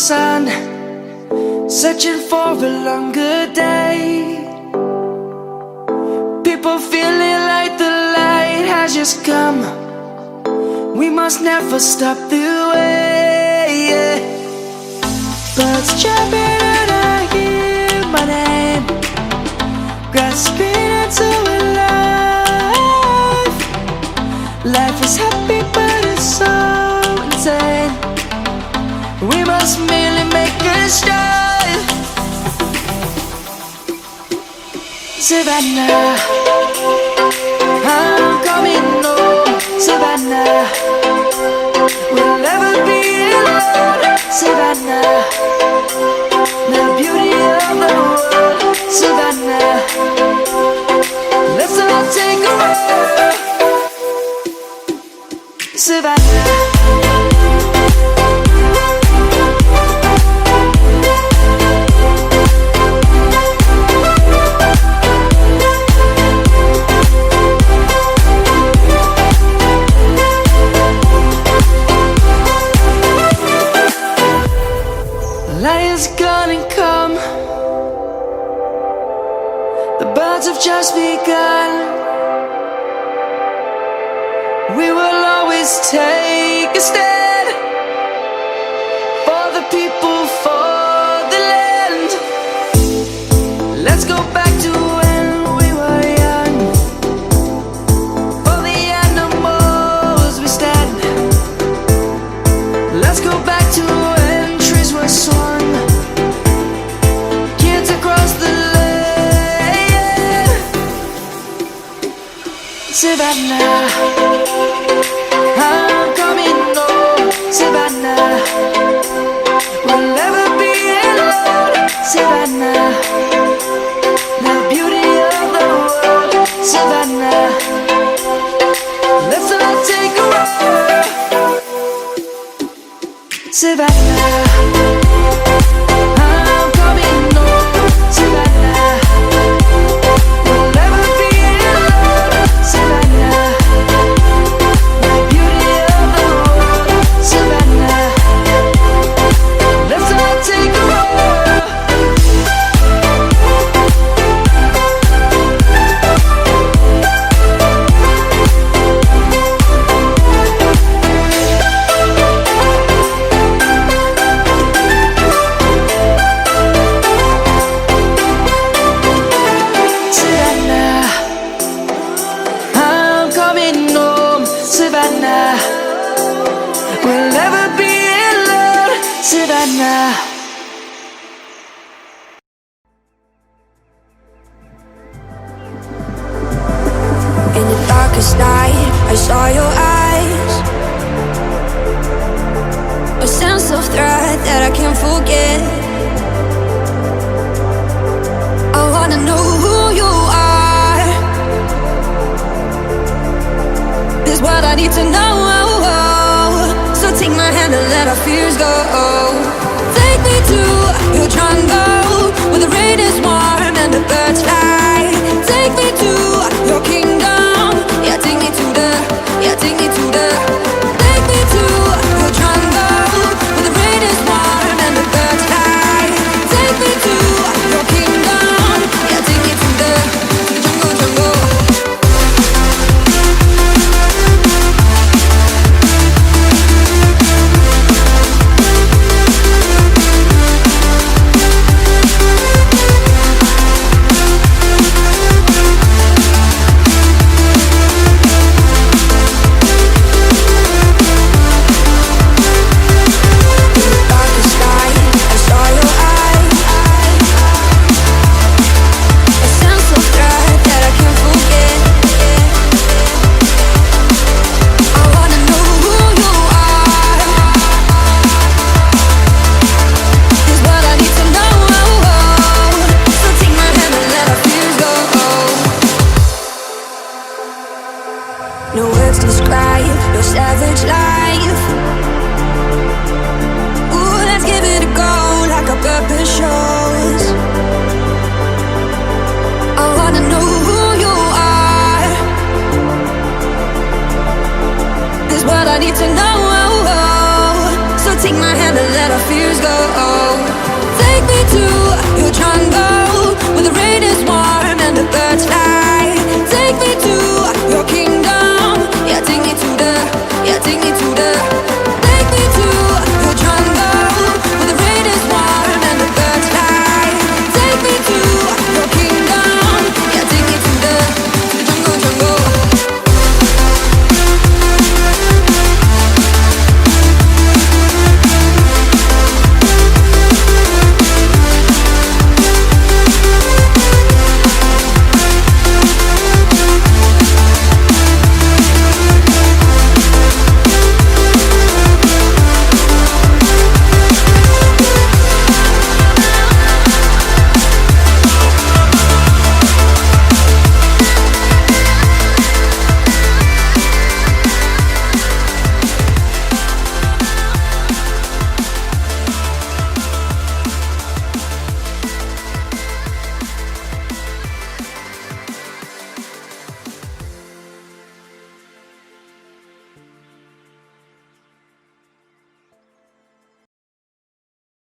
sun, searching for a longer day. People feeling like the light has just come. We must never stop the way, yeah. Birds chirping and I hear my name, grasping into a life. Life is happy but it's so insane. We must merely make a start. Savannah, I'm coming home. Savannah, we'll never be alone. Savannah, the beauty of the world. Savannah, let's all take a ride. Savannah. Lion's gonna come. The birds have just begun. We will always take a stand for the people, for the land. Let's go back to when we were young. For the animals we stand. Let's go back to when trees were swung. Kids across the land. Savannah, I'm coming home. Savannah, we'll never be alone. Savannah, the beauty of the world. Savannah, let's all take a ride. Savannah, I'm coming home. Savannah, we'll never be alone. Savannah, the beauty of the world. Savannah, let's all take a ride. Savannah, I'm coming home. Savannah, we'll never be alone. Savannah. In the darkest night, I saw your eyes. A sense of threat that I can't forget. I wanna know who you are. This what I need to know. So take my hand and let our fears go.